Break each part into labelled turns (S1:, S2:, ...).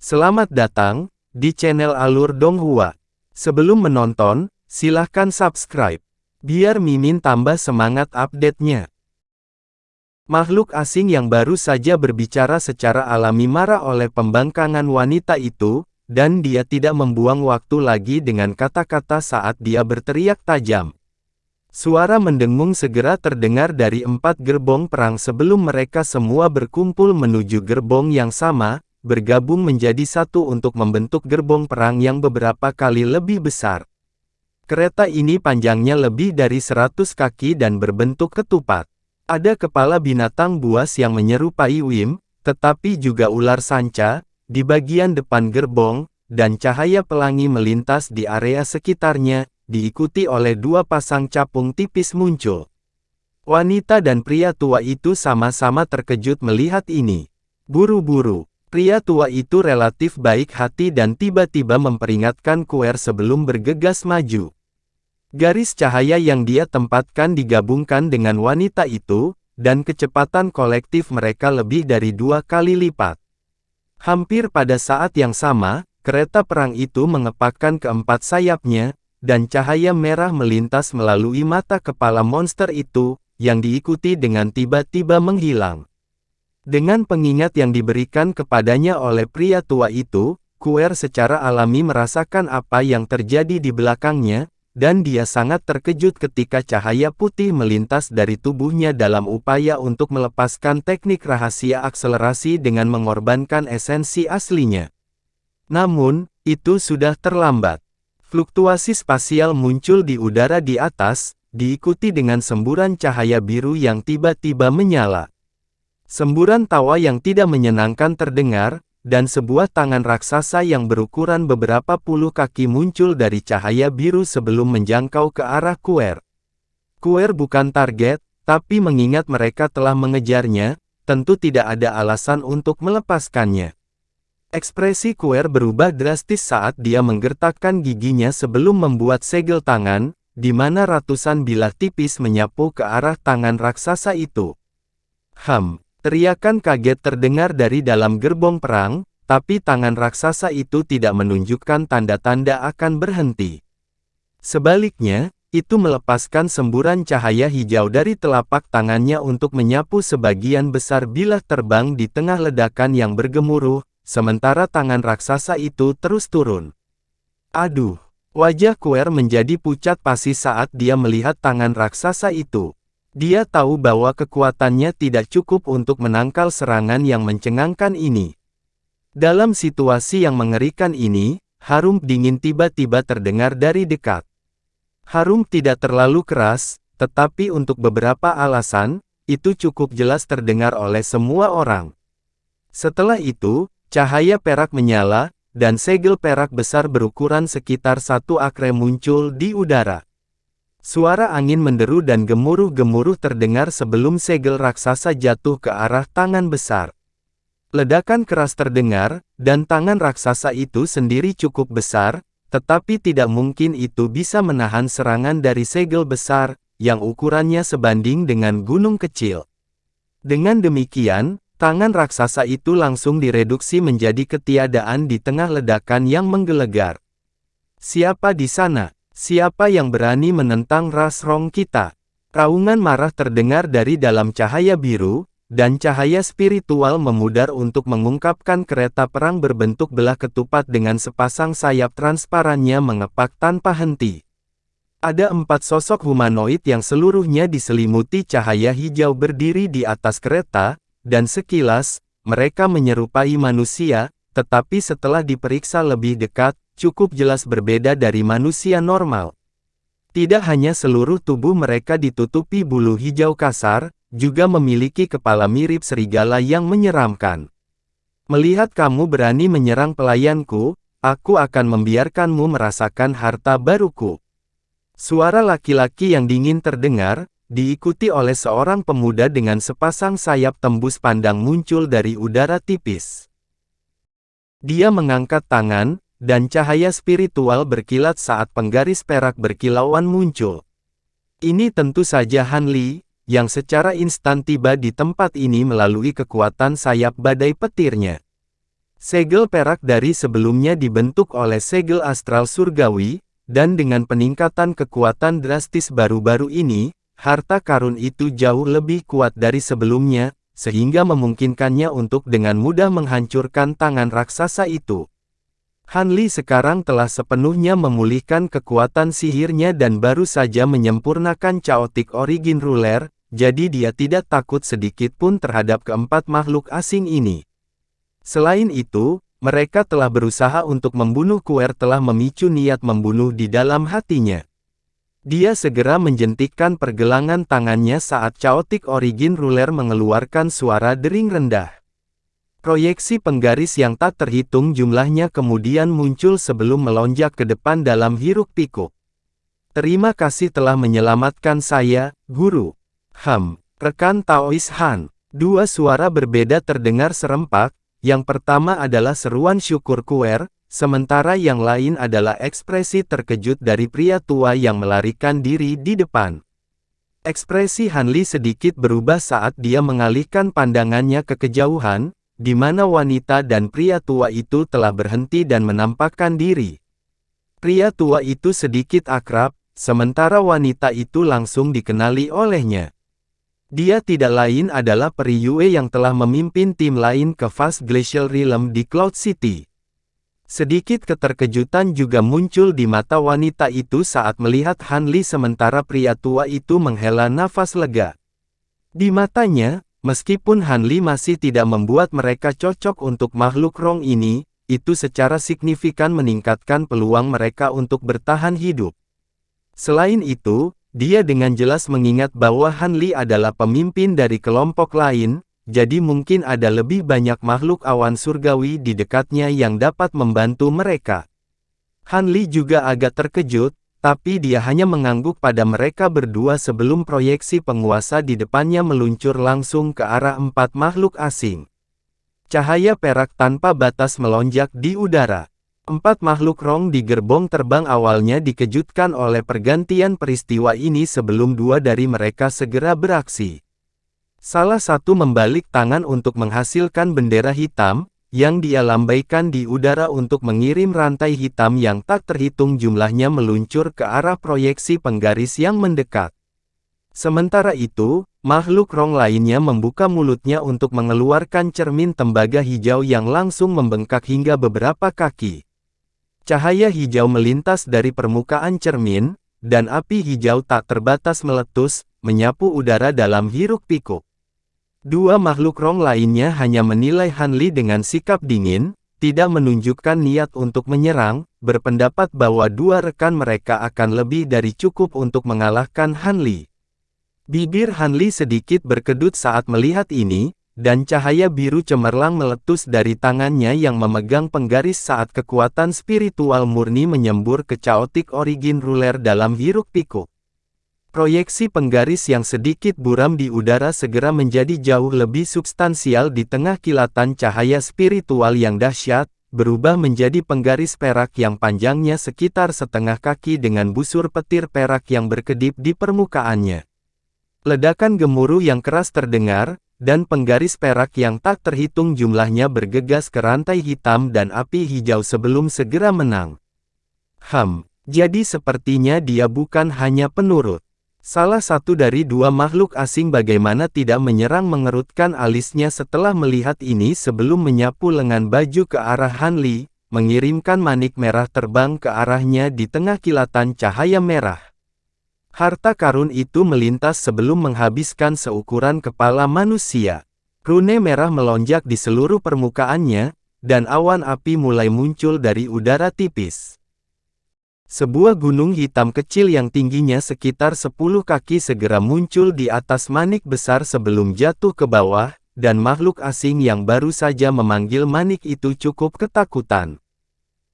S1: Selamat datang di channel Alur Donghua. Sebelum menonton, silahkan subscribe, biar Mimin tambah semangat update-nya. Makhluk asing yang baru saja berbicara secara alami marah oleh pembangkangan wanita itu, dan dia tidak membuang waktu lagi dengan kata-kata saat dia berteriak tajam. Suara mendengung segera terdengar dari 4 gerbong perang sebelum mereka semua berkumpul menuju gerbong yang sama, bergabung menjadi satu untuk membentuk gerbong perang yang beberapa kali lebih besar. Kereta ini panjangnya lebih dari 100 kaki dan berbentuk ketupat. Ada kepala binatang buas yang menyerupai Wim, tetapi juga ular sanca, di bagian depan gerbong, dan cahaya pelangi melintas di area sekitarnya, diikuti oleh 2 pasang capung tipis muncul. Wanita dan pria tua itu sama-sama terkejut melihat ini. Buru-buru, pria tua itu relatif baik hati dan tiba-tiba memperingatkan Kuer sebelum bergegas maju. Garis cahaya yang dia tempatkan digabungkan dengan wanita itu, dan kecepatan kolektif mereka lebih dari 2 kali lipat. Hampir pada saat yang sama, kereta perang itu mengepakkan keempat sayapnya, dan cahaya merah melintas melalui mata kepala monster itu, yang diikuti dengan tiba-tiba menghilang. Dengan pengingat yang diberikan kepadanya oleh pria tua itu, Kuer secara alami merasakan apa yang terjadi di belakangnya, dan dia sangat terkejut ketika cahaya putih melintas dari tubuhnya dalam upaya untuk melepaskan teknik rahasia akselerasi dengan mengorbankan esensi aslinya. Namun, itu sudah terlambat. Fluktuasi spasial muncul di udara di atas, diikuti dengan semburan cahaya biru yang tiba-tiba menyala. Semburan tawa yang tidak menyenangkan terdengar, dan sebuah tangan raksasa yang berukuran beberapa puluh kaki muncul dari cahaya biru sebelum menjangkau ke arah Kuer. Kuer bukan target, tapi mengingat mereka telah mengejarnya, tentu tidak ada alasan untuk melepaskannya. Ekspresi Kuer berubah drastis saat dia menggertakkan giginya sebelum membuat segel tangan, di mana ratusan bilah tipis menyapu ke arah tangan raksasa itu. Teriakan kaget terdengar dari dalam gerbong perang, tapi tangan raksasa itu tidak menunjukkan tanda-tanda akan berhenti. Sebaliknya, itu melepaskan semburan cahaya hijau dari telapak tangannya untuk menyapu sebagian besar bilah terbang di tengah ledakan yang bergemuruh, sementara tangan raksasa itu terus turun. Aduh! Wajah Kuer menjadi pucat pasi saat dia melihat tangan raksasa itu. Dia tahu bahwa kekuatannya tidak cukup untuk menangkal serangan yang mencengangkan ini. Dalam situasi yang mengerikan ini, harum dingin tiba-tiba terdengar dari dekat. Harum tidak terlalu keras, tetapi untuk beberapa alasan, itu cukup jelas terdengar oleh semua orang. Setelah itu, cahaya perak menyala, dan segel perak besar berukuran sekitar 1 akre muncul di udara. Suara angin menderu dan gemuruh-gemuruh terdengar sebelum segel raksasa jatuh ke arah tangan besar. Ledakan keras terdengar, dan tangan raksasa itu sendiri cukup besar, tetapi tidak mungkin itu bisa menahan serangan dari segel besar, yang ukurannya sebanding dengan gunung kecil. Dengan demikian, tangan raksasa itu langsung direduksi menjadi ketiadaan di tengah ledakan yang menggelegar. Siapa di sana? Siapa yang berani menentang ras rong kita? Raungan marah terdengar dari dalam cahaya biru, dan cahaya spiritual memudar untuk mengungkapkan kereta perang berbentuk belah ketupat dengan sepasang sayap transparannya mengepak tanpa henti. Ada 4 sosok humanoid yang seluruhnya diselimuti cahaya hijau berdiri di atas kereta, dan sekilas, mereka menyerupai manusia, tetapi setelah diperiksa lebih dekat, cukup jelas berbeda dari manusia normal. Tidak hanya seluruh tubuh mereka ditutupi bulu hijau kasar, juga memiliki kepala mirip serigala yang menyeramkan. Melihat kamu berani menyerang pelayanku, aku akan membiarkanmu merasakan harta baruku. Suara laki-laki yang dingin terdengar, diikuti oleh seorang pemuda dengan sepasang sayap tembus pandang muncul dari udara tipis. Dia mengangkat tangan, dan cahaya spiritual berkilat saat penggaris perak berkilauan muncul. Ini tentu saja Han Li, yang secara instan tiba di tempat ini melalui kekuatan sayap badai petirnya. Segel perak dari sebelumnya dibentuk oleh segel astral surgawi, dan dengan peningkatan kekuatan drastis baru-baru ini, harta karun itu jauh lebih kuat dari sebelumnya, sehingga memungkinkannya untuk dengan mudah menghancurkan tangan raksasa itu. Han Li sekarang telah sepenuhnya memulihkan kekuatan sihirnya dan baru saja menyempurnakan Chaotic Origin Ruler, jadi dia tidak takut sedikit pun terhadap keempat makhluk asing ini. Selain itu, mereka telah berusaha untuk membunuh Kuer telah memicu niat membunuh di dalam hatinya. Dia segera menjentikkan pergelangan tangannya saat Chaotic Origin Ruler mengeluarkan suara dering rendah. Proyeksi penggaris yang tak terhitung jumlahnya kemudian muncul sebelum melonjak ke depan dalam hiruk-pikuk. Terima kasih telah menyelamatkan saya, Guru. Rekan Taois Han. Dua suara berbeda terdengar serempak. Yang pertama adalah seruan syukur Kuer, sementara yang lain adalah ekspresi terkejut dari pria tua yang melarikan diri di depan. Ekspresi Han Li sedikit berubah saat dia mengalihkan pandangannya ke kejauhan, di mana wanita dan pria tua itu telah berhenti dan menampakkan diri. Pria tua itu sedikit akrab, sementara wanita itu langsung dikenali olehnya. Dia tidak lain adalah Peri Yue yang telah memimpin tim lain ke Vast Glacial Realm di Cloud City. Sedikit keterkejutan juga muncul di mata wanita itu saat melihat Han Li sementara pria tua itu menghela nafas lega. Di matanya, meskipun Han Li masih tidak membuat mereka cocok untuk makhluk roh ini, itu secara signifikan meningkatkan peluang mereka untuk bertahan hidup. Selain itu, dia dengan jelas mengingat bahwa Han Li adalah pemimpin dari kelompok lain, jadi mungkin ada lebih banyak makhluk awan surgawi di dekatnya yang dapat membantu mereka. Han Li juga agak terkejut, tapi dia hanya mengangguk pada mereka berdua sebelum proyeksi penguasa di depannya meluncur langsung ke arah empat makhluk asing. Cahaya perak tanpa batas melonjak di udara. Empat makhluk roh di gerbong terbang awalnya dikejutkan oleh pergantian peristiwa ini sebelum dua dari mereka segera beraksi. Salah satu membalik tangan untuk menghasilkan bendera hitam, yang dia lambaikan di udara untuk mengirim rantai hitam yang tak terhitung jumlahnya meluncur ke arah proyeksi penggaris yang mendekat. Sementara itu, makhluk roh lainnya membuka mulutnya untuk mengeluarkan cermin tembaga hijau yang langsung membengkak hingga beberapa kaki. Cahaya hijau melintas dari permukaan cermin, dan api hijau tak terbatas meletus, menyapu udara dalam hiruk-pikuk. Dua makhluk roh lainnya hanya menilai Han Li dengan sikap dingin, tidak menunjukkan niat untuk menyerang, berpendapat bahwa dua rekan mereka akan lebih dari cukup untuk mengalahkan Han Li. Bibir Han Li sedikit berkedut saat melihat ini, dan cahaya biru cemerlang meletus dari tangannya yang memegang penggaris saat kekuatan spiritual murni menyembur ke Chaotic Origin Ruler dalam hiruk-pikuk. Proyeksi penggaris yang sedikit buram di udara segera menjadi jauh lebih substansial di tengah kilatan cahaya spiritual yang dahsyat, berubah menjadi penggaris perak yang panjangnya sekitar setengah kaki dengan busur petir perak yang berkedip di permukaannya. Ledakan gemuruh yang keras terdengar, dan penggaris perak yang tak terhitung jumlahnya bergegas ke rantai hitam dan api hijau sebelum segera menang. Jadi sepertinya dia bukan hanya penurut. Salah satu dari dua makhluk asing bagaimana tidak menyerang mengerutkan alisnya setelah melihat ini sebelum menyapu lengan baju ke arah Han Li, mengirimkan manik merah terbang ke arahnya di tengah kilatan cahaya merah. Harta karun itu melintas sebelum menghabiskan seukuran kepala manusia. Rune merah melonjak di seluruh permukaannya, dan awan api mulai muncul dari udara tipis. Sebuah gunung hitam kecil yang tingginya sekitar 10 kaki segera muncul di atas manik besar sebelum jatuh ke bawah, dan makhluk asing yang baru saja memanggil manik itu cukup ketakutan.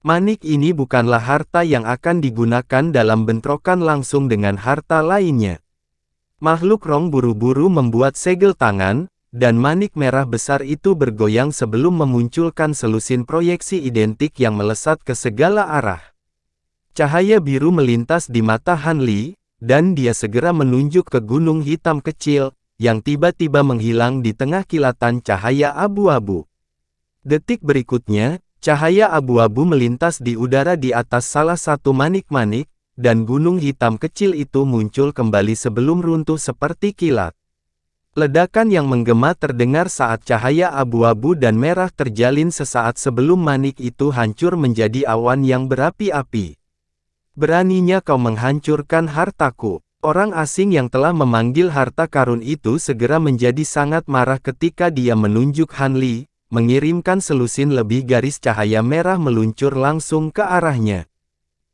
S1: Manik ini bukanlah harta yang akan digunakan dalam bentrokan langsung dengan harta lainnya. Makhluk roh buru-buru membuat segel tangan, dan manik merah besar itu bergoyang sebelum memunculkan selusin proyeksi identik yang melesat ke segala arah. Cahaya biru melintas di mata Han Li, dan dia segera menunjuk ke gunung hitam kecil, yang tiba-tiba menghilang di tengah kilatan cahaya abu-abu. Detik berikutnya, cahaya abu-abu melintas di udara di atas salah satu manik-manik, dan gunung hitam kecil itu muncul kembali sebelum runtuh seperti kilat. Ledakan yang menggema terdengar saat cahaya abu-abu dan merah terjalin sesaat sebelum manik itu hancur menjadi awan yang berapi-api. Beraninya kau menghancurkan hartaku. Orang asing yang telah memanggil harta karun itu segera menjadi sangat marah ketika dia menunjuk Han Li, mengirimkan selusin lebih garis cahaya merah meluncur langsung ke arahnya.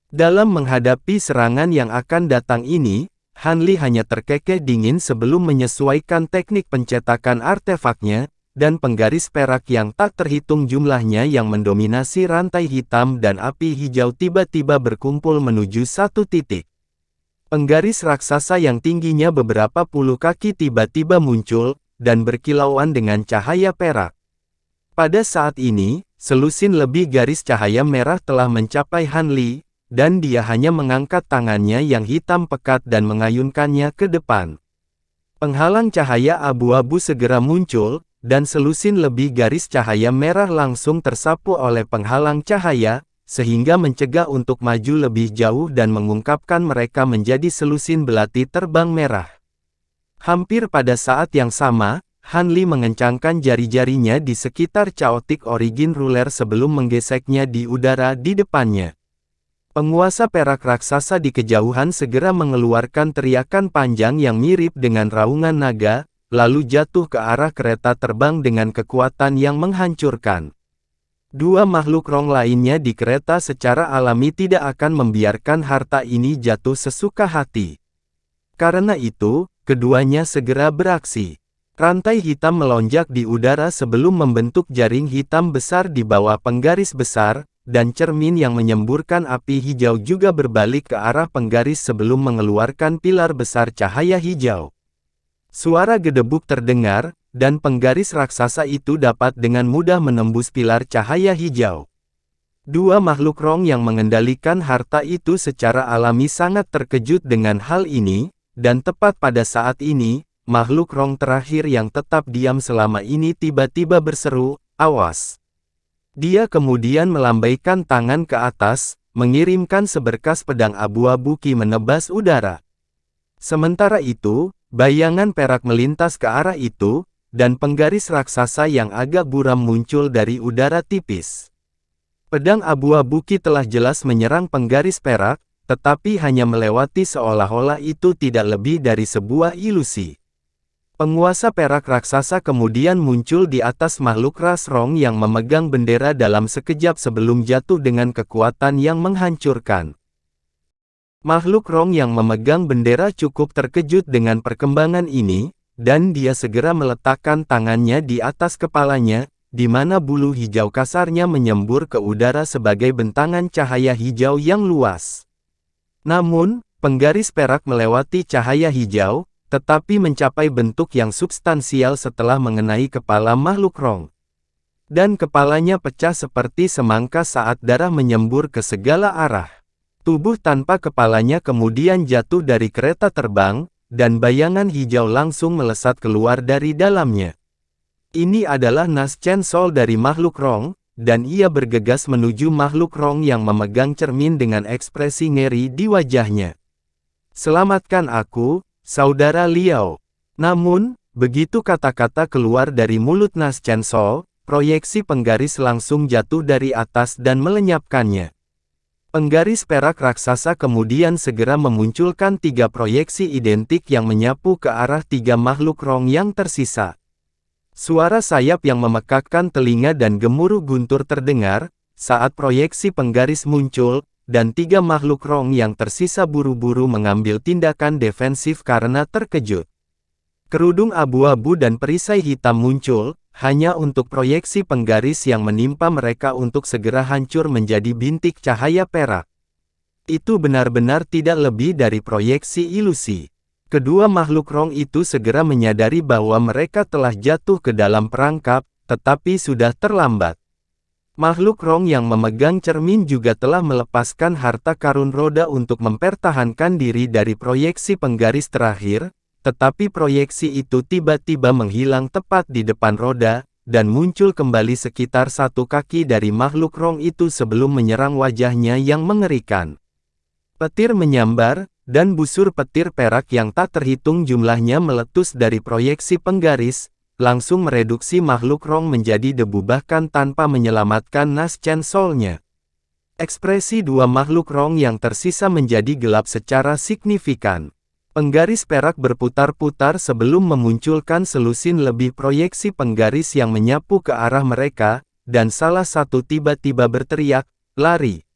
S1: Dalam menghadapi serangan yang akan datang ini, Han Li hanya terkekeh dingin sebelum menyesuaikan teknik pencetakan artefaknya, dan penggaris perak yang tak terhitung jumlahnya yang mendominasi rantai hitam dan api hijau tiba-tiba berkumpul menuju satu titik. Penggaris raksasa yang tingginya beberapa puluh kaki tiba-tiba muncul, dan berkilauan dengan cahaya perak. Pada saat ini, selusin lebih garis cahaya merah telah mencapai Han Li, dan dia hanya mengangkat tangannya yang hitam pekat dan mengayunkannya ke depan. Penghalang cahaya abu-abu segera muncul, dan selusin lebih garis cahaya merah langsung tersapu oleh penghalang cahaya, sehingga mencegah untuk maju lebih jauh dan mengungkapkan mereka menjadi selusin belati terbang merah. Hampir pada saat yang sama, Han Li mengencangkan jari-jarinya di sekitar Chaotic Origin Ruler sebelum menggeseknya di udara di depannya. Penguasa perak raksasa di kejauhan segera mengeluarkan teriakan panjang yang mirip dengan raungan naga, lalu jatuh ke arah kereta terbang dengan kekuatan yang menghancurkan. Dua makhluk roh lainnya di kereta secara alami tidak akan membiarkan harta ini jatuh sesuka hati. Karena itu, keduanya segera beraksi. Rantai hitam melonjak di udara sebelum membentuk jaring hitam besar di bawah penggaris besar, dan cermin yang menyemburkan api hijau juga berbalik ke arah penggaris sebelum mengeluarkan pilar besar cahaya hijau. Suara gedebuk terdengar, dan penggaris raksasa itu dapat dengan mudah menembus pilar cahaya hijau. Dua makhluk roh yang mengendalikan harta itu secara alami sangat terkejut dengan hal ini, dan tepat pada saat ini, makhluk roh terakhir yang tetap diam selama ini tiba-tiba berseru, "Awas!" Dia kemudian melambaikan tangan ke atas, mengirimkan seberkas pedang abu-abu ki menebas udara. Sementara itu, bayangan perak melintas ke arah itu, dan penggaris raksasa yang agak buram muncul dari udara tipis. Pedang abu-abu ki telah jelas menyerang penggaris perak, tetapi hanya melewati seolah-olah itu tidak lebih dari sebuah ilusi. Penguasa perak raksasa kemudian muncul di atas makhluk ras rong yang memegang bendera dalam sekejap sebelum jatuh dengan kekuatan yang menghancurkan. Makhluk rong yang memegang bendera cukup terkejut dengan perkembangan ini, dan dia segera meletakkan tangannya di atas kepalanya, di mana bulu hijau kasarnya menyembur ke udara sebagai bentangan cahaya hijau yang luas. Namun, penggaris perak melewati cahaya hijau, tetapi mencapai bentuk yang substansial setelah mengenai kepala makhluk roh. Dan kepalanya pecah seperti semangka saat darah menyembur ke segala arah. Tubuh tanpa kepalanya kemudian jatuh dari kereta terbang, dan bayangan hijau langsung melesat keluar dari dalamnya. Ini adalah Nas Chen Sol dari makhluk roh, dan ia bergegas menuju makhluk roh yang memegang cermin dengan ekspresi ngeri di wajahnya. "Selamatkan aku, Saudara Liao." Namun, begitu kata-kata keluar dari mulut Nas Chen Sol, proyeksi penggaris langsung jatuh dari atas dan melenyapkannya. Penggaris perak raksasa kemudian segera memunculkan 3 proyeksi identik yang menyapu ke arah 3 makhluk roh yang tersisa. Suara sayap yang memekakkan telinga dan gemuruh guntur terdengar, saat proyeksi penggaris muncul, dan 3 makhluk roh yang tersisa buru-buru mengambil tindakan defensif karena terkejut. Kerudung abu-abu dan perisai hitam muncul, hanya untuk proyeksi penggaris yang menimpa mereka untuk segera hancur menjadi bintik cahaya perak. Itu benar-benar tidak lebih dari proyeksi ilusi. Kedua makhluk roh itu segera menyadari bahwa mereka telah jatuh ke dalam perangkap, tetapi sudah terlambat. Makhluk roh yang memegang cermin juga telah melepaskan harta karun roda untuk mempertahankan diri dari proyeksi penggaris terakhir, tetapi proyeksi itu tiba-tiba menghilang tepat di depan roda, dan muncul kembali sekitar 1 kaki dari makhluk rong itu sebelum menyerang wajahnya yang mengerikan. Petir menyambar, dan busur petir perak yang tak terhitung jumlahnya meletus dari proyeksi penggaris, langsung mereduksi makhluk rong menjadi debu bahkan tanpa menyelamatkan Nas Chen Soul-nya. Ekspresi dua makhluk rong yang tersisa menjadi gelap secara signifikan. Penggaris perak berputar-putar sebelum memunculkan selusin lebih proyeksi penggaris yang menyapu ke arah mereka, dan salah satu tiba-tiba berteriak, "Lari!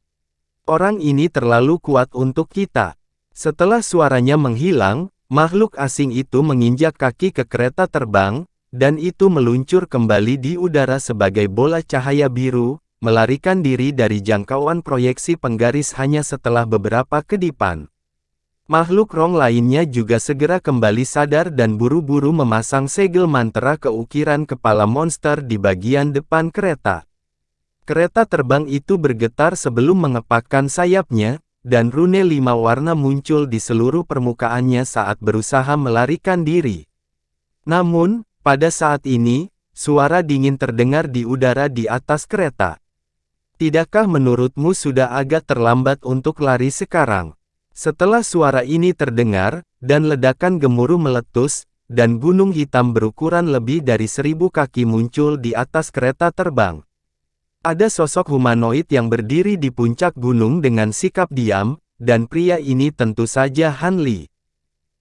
S1: Orang ini terlalu kuat untuk kita." Setelah suaranya menghilang, makhluk asing itu menginjak kaki ke kereta terbang, dan itu meluncur kembali di udara sebagai bola cahaya biru, melarikan diri dari jangkauan proyeksi penggaris hanya setelah beberapa kedipan. Makhluk rong lainnya juga segera kembali sadar dan buru-buru memasang segel mantra ke ukiran kepala monster di bagian depan kereta. Kereta terbang itu bergetar sebelum mengepakkan sayapnya, dan rune 5 warna muncul di seluruh permukaannya saat berusaha melarikan diri. Namun, pada saat ini, suara dingin terdengar di udara di atas kereta. "Tidakkah menurutmu sudah agak terlambat untuk lari sekarang?" Setelah suara ini terdengar, dan ledakan gemuruh meletus, dan gunung hitam berukuran lebih dari 1000 kaki muncul di atas kereta terbang. Ada sosok humanoid yang berdiri di puncak gunung dengan sikap diam, dan pria ini tentu saja Han Li.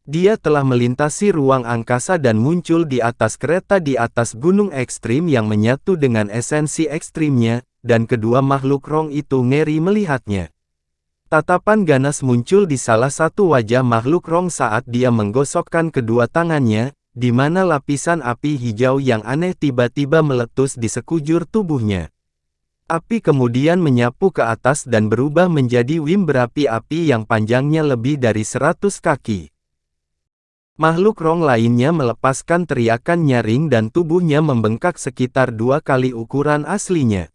S1: Dia telah melintasi ruang angkasa dan muncul di atas kereta di atas gunung ekstrim yang menyatu dengan esensi ekstrimnya, dan kedua makhluk rong itu ngeri melihatnya. Tatapan ganas muncul di salah satu wajah makhluk rong saat dia menggosokkan kedua tangannya, di mana lapisan api hijau yang aneh tiba-tiba meletus di sekujur tubuhnya. Api kemudian menyapu ke atas dan berubah menjadi wim berapi-api yang panjangnya lebih dari 100 kaki. Makhluk rong lainnya melepaskan teriakan nyaring dan tubuhnya membengkak sekitar 2 kali ukuran aslinya.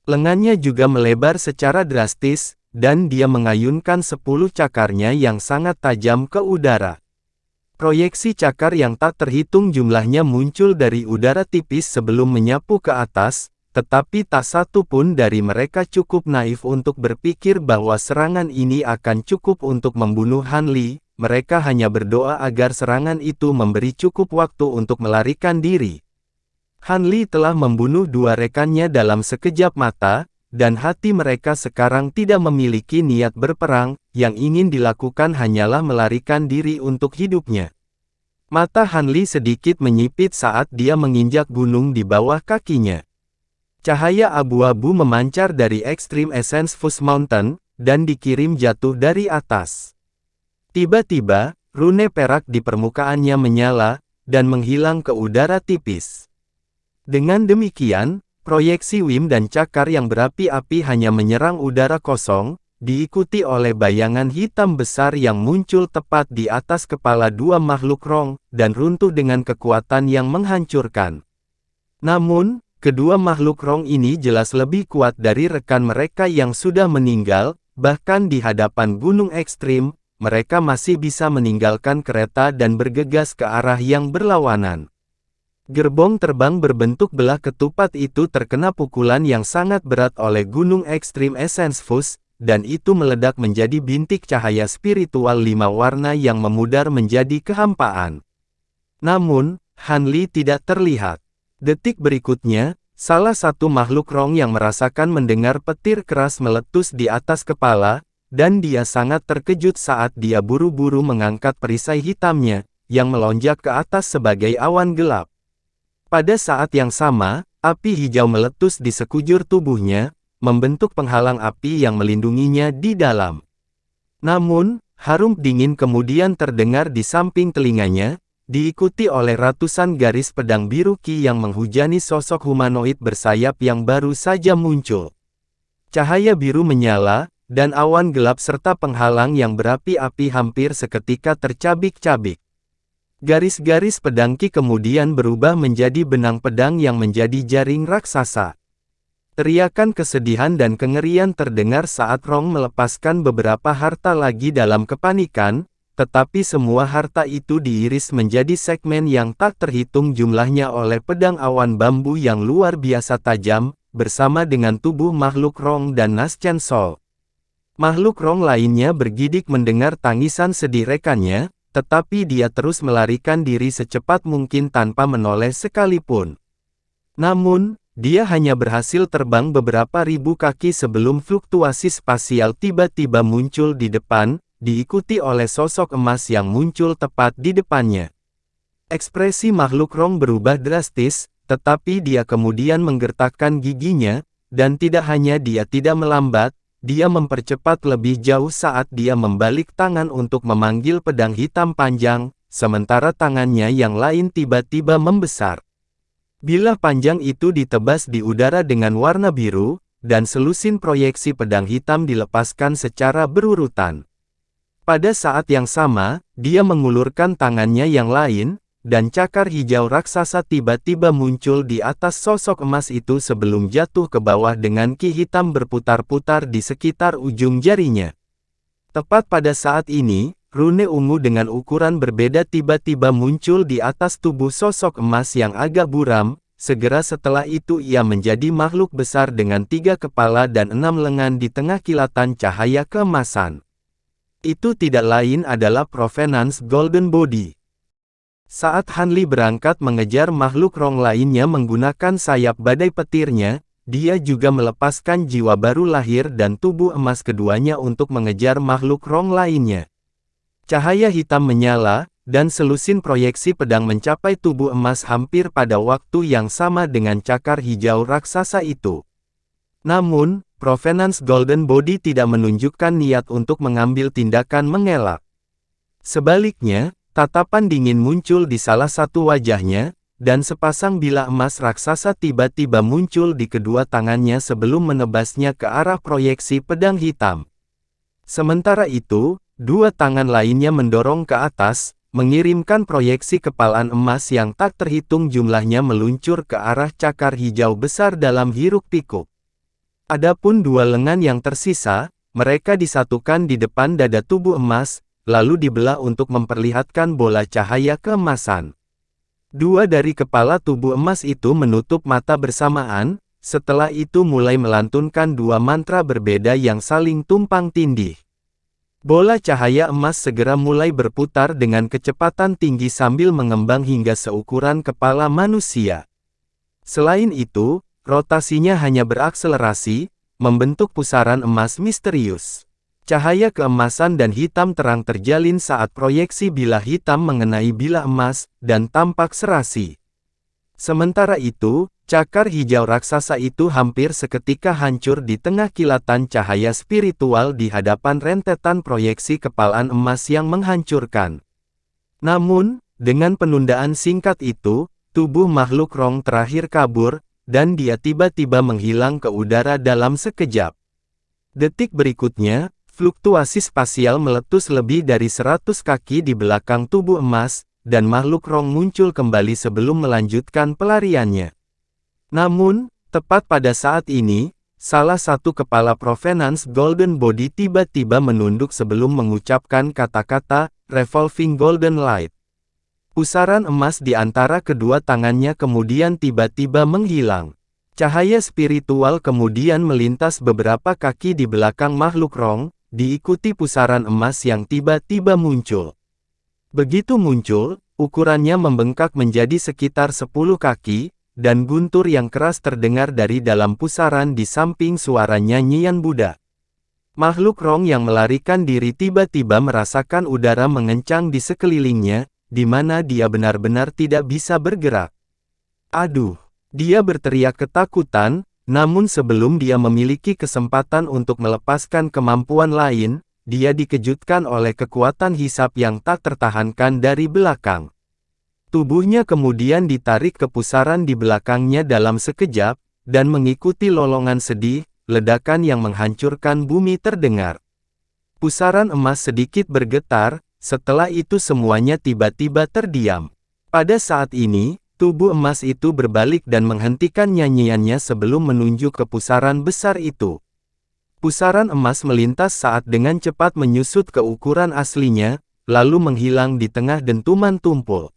S1: Lengannya juga melebar secara drastis, dan dia mengayunkan 10 cakarnya yang sangat tajam ke udara. Proyeksi cakar yang tak terhitung jumlahnya muncul dari udara tipis sebelum menyapu ke atas, tetapi tak satu pun dari mereka cukup naif untuk berpikir bahwa serangan ini akan cukup untuk membunuh Han Li. Mereka hanya berdoa agar serangan itu memberi cukup waktu untuk melarikan diri. Han Li telah membunuh 2 rekannya dalam sekejap mata, dan hati mereka sekarang tidak memiliki niat berperang, yang ingin dilakukan hanyalah melarikan diri untuk hidupnya. Mata Han Li sedikit menyipit saat dia menginjak gunung di bawah kakinya. Cahaya abu-abu memancar dari Extreme Essence Fuzz Mountain, dan dikirim jatuh dari atas. Tiba-tiba, rune perak di permukaannya menyala, dan menghilang ke udara tipis. Dengan demikian, proyeksi wim dan cakar yang berapi-api hanya menyerang udara kosong, diikuti oleh bayangan hitam besar yang muncul tepat di atas kepala 2 makhluk rong, dan runtuh dengan kekuatan yang menghancurkan. Namun, kedua makhluk rong ini jelas lebih kuat dari rekan mereka yang sudah meninggal, bahkan di hadapan gunung ekstrim, mereka masih bisa meninggalkan kereta dan bergegas ke arah yang berlawanan. Gerbong terbang berbentuk belah ketupat itu terkena pukulan yang sangat berat oleh gunung ekstrim Essence Fuzz, dan itu meledak menjadi bintik cahaya spiritual 5 warna yang memudar menjadi kehampaan. Namun, Han Li tidak terlihat. Detik berikutnya, salah satu makhluk rong yang merasakan mendengar petir keras meletus di atas kepala, dan dia sangat terkejut saat dia buru-buru mengangkat perisai hitamnya, yang melonjak ke atas sebagai awan gelap. Pada saat yang sama, api hijau meletus di sekujur tubuhnya, membentuk penghalang api yang melindunginya di dalam. Namun, harum dingin kemudian terdengar di samping telinganya, diikuti oleh ratusan garis pedang biru Qi yang menghujani sosok humanoid bersayap yang baru saja muncul. Cahaya biru menyala, dan awan gelap serta penghalang yang berapi-api hampir seketika tercabik-cabik. Garis-garis pedang Qi kemudian berubah menjadi benang pedang yang menjadi jaring raksasa. Teriakan kesedihan dan kengerian terdengar saat Rong melepaskan beberapa harta lagi dalam kepanikan, tetapi semua harta itu diiris menjadi segmen yang tak terhitung jumlahnya oleh pedang awan bambu yang luar biasa tajam, bersama dengan tubuh makhluk Rong dan Naschen Sol. Makhluk Rong lainnya bergidik mendengar tangisan sedih rekannya, tetapi dia terus melarikan diri secepat mungkin tanpa menoleh sekalipun. Namun, dia hanya berhasil terbang beberapa ribu kaki sebelum fluktuasi spasial tiba-tiba muncul di depan, diikuti oleh sosok emas yang muncul tepat di depannya. Ekspresi makhluk Rong berubah drastis, tetapi dia kemudian menggertakkan giginya, dan tidak hanya dia tidak melambat, dia mempercepat lebih jauh saat dia membalik tangan untuk memanggil pedang hitam panjang, sementara tangannya yang lain tiba-tiba membesar. Bilah panjang itu ditebas di udara dengan warna biru, dan selusin proyeksi pedang hitam dilepaskan secara berurutan. Pada saat yang sama, dia mengulurkan tangannya yang lain, dan cakar hijau raksasa tiba-tiba muncul di atas sosok emas itu sebelum jatuh ke bawah dengan ki hitam berputar-putar di sekitar ujung jarinya. Tepat pada saat ini, rune ungu dengan ukuran berbeda tiba-tiba muncul di atas tubuh sosok emas yang agak buram. Segera setelah itu ia menjadi makhluk besar dengan 3 kepala dan 6 lengan di tengah kilatan cahaya keemasan. Itu tidak lain adalah Provenance Golden Body. Saat Hanli berangkat mengejar makhluk Rong lainnya menggunakan sayap badai petirnya, dia juga melepaskan jiwa baru lahir dan tubuh emas keduanya untuk mengejar makhluk Rong lainnya. Cahaya hitam menyala, dan selusin proyeksi pedang mencapai tubuh emas hampir pada waktu yang sama dengan cakar hijau raksasa itu. Namun, Provenance Golden Body tidak menunjukkan niat untuk mengambil tindakan mengelak. Sebaliknya, tatapan dingin muncul di salah satu wajahnya, dan sepasang bilah emas raksasa tiba-tiba muncul di kedua tangannya sebelum menebasnya ke arah proyeksi pedang hitam. Sementara itu, dua tangan lainnya mendorong ke atas, mengirimkan proyeksi kepalan emas yang tak terhitung jumlahnya meluncur ke arah cakar hijau besar dalam hiruk-pikuk. Adapun dua lengan yang tersisa, mereka disatukan di depan dada tubuh emas, lalu dibelah untuk memperlihatkan bola cahaya keemasan. Dua dari kepala tubuh emas itu menutup mata bersamaan, setelah itu mulai melantunkan dua mantra berbeda yang saling tumpang tindih. Bola cahaya emas segera mulai berputar dengan kecepatan tinggi sambil mengembang hingga seukuran kepala manusia. Selain itu, rotasinya hanya berakselerasi, membentuk pusaran emas misterius. Cahaya keemasan dan hitam terang terjalin saat proyeksi bilah hitam mengenai bilah emas, dan tampak serasi. Sementara itu, cakar hijau raksasa itu hampir seketika hancur di tengah kilatan cahaya spiritual di hadapan rentetan proyeksi kepalan emas yang menghancurkan. Namun, dengan penundaan singkat itu, tubuh makhluk Rong terakhir kabur, dan dia tiba-tiba menghilang ke udara dalam sekejap. Detik berikutnya, fluktuasi spasial meletus lebih dari 100 kaki di belakang tubuh emas, dan makhluk Rong muncul kembali sebelum melanjutkan pelariannya. Namun, tepat pada saat ini, salah satu kepala Provenance Golden Body tiba-tiba menunduk sebelum mengucapkan kata-kata, Revolving Golden Light. Pusaran emas di antara kedua tangannya kemudian tiba-tiba menghilang. Cahaya spiritual kemudian melintas beberapa kaki di belakang makhluk Rong, diikuti pusaran emas yang tiba-tiba muncul. Begitu muncul, ukurannya membengkak menjadi sekitar 10 kaki, dan guntur yang keras terdengar dari dalam pusaran di samping suara nyanyian Buddha. Makhluk Rong yang melarikan diri tiba-tiba merasakan udara mengencang di sekelilingnya, di mana dia benar-benar tidak bisa bergerak. Aduh! Dia berteriak ketakutan, namun sebelum dia memiliki kesempatan untuk melepaskan kemampuan lain, dia dikejutkan oleh kekuatan hisap yang tak tertahankan dari belakang. Tubuhnya kemudian ditarik ke pusaran di belakangnya dalam sekejap, dan mengikuti lolongan sedih, ledakan yang menghancurkan bumi terdengar. Pusaran emas sedikit bergetar, setelah itu semuanya tiba-tiba terdiam. Pada saat ini, tubuh emas itu berbalik dan menghentikan nyanyiannya sebelum menunjuk ke pusaran besar itu. Pusaran emas melintas saat dengan cepat menyusut ke ukuran aslinya, lalu menghilang di tengah dentuman tumpul.